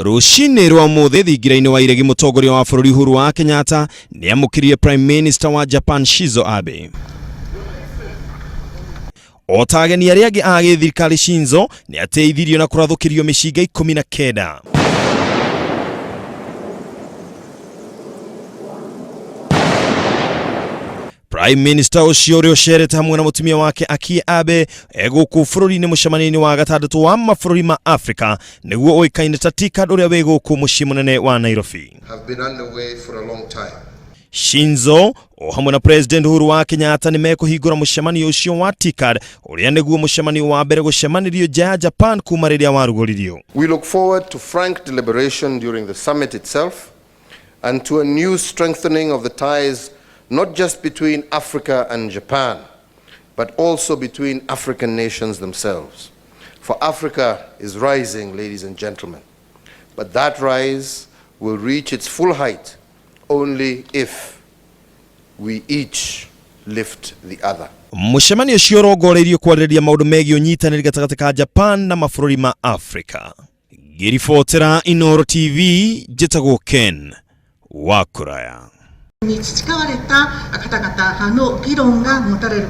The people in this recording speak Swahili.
Rushini rwa muthi thingira-ini wa iregi mutongoria wa bururi Uhuru wa Kenyatta ni amukiriye Prime Minister wa Japan Shinzo Abe. Otageni aria angi a thirikari Shinzo ni ateithirio na kurathukirio mishinga 19. Prime Minister ucio uri ucerete hamwe na mutumia wake Abe guku bururi-ini mucemanio-ini wa gatandatu wa mabururi ma Africa niguo oikaine ta TICAD uria wi guku mucii munene wa Nairobi. Have been underway for a long time. Shinzo hamwe na President Uhuru wa Kenyatta ni mekuhingura mucemanio ucio wa TICAD uria niguo mucemanio wa mbere gucemanirio ja Japan kuma riria warugoririo. We look forward to frank deliberation during the summit itself and to a new strengthening of the ties not just between Africa and Japan, but also between African nations themselves. For Africa is rising, ladies and gentlemen, but that rise will reach its full height only if we each lift the other. Mucemanio ucio urongoreirio kwarĩrĩria maũndũ megiĩ ũnyitanĩri gatagatĩ ka Japan na mabũrũri ma Africa. Ngiribotera Inooro TV, njĩtagwo Ken wa Kuraya. に培われた方々の議論が持たれる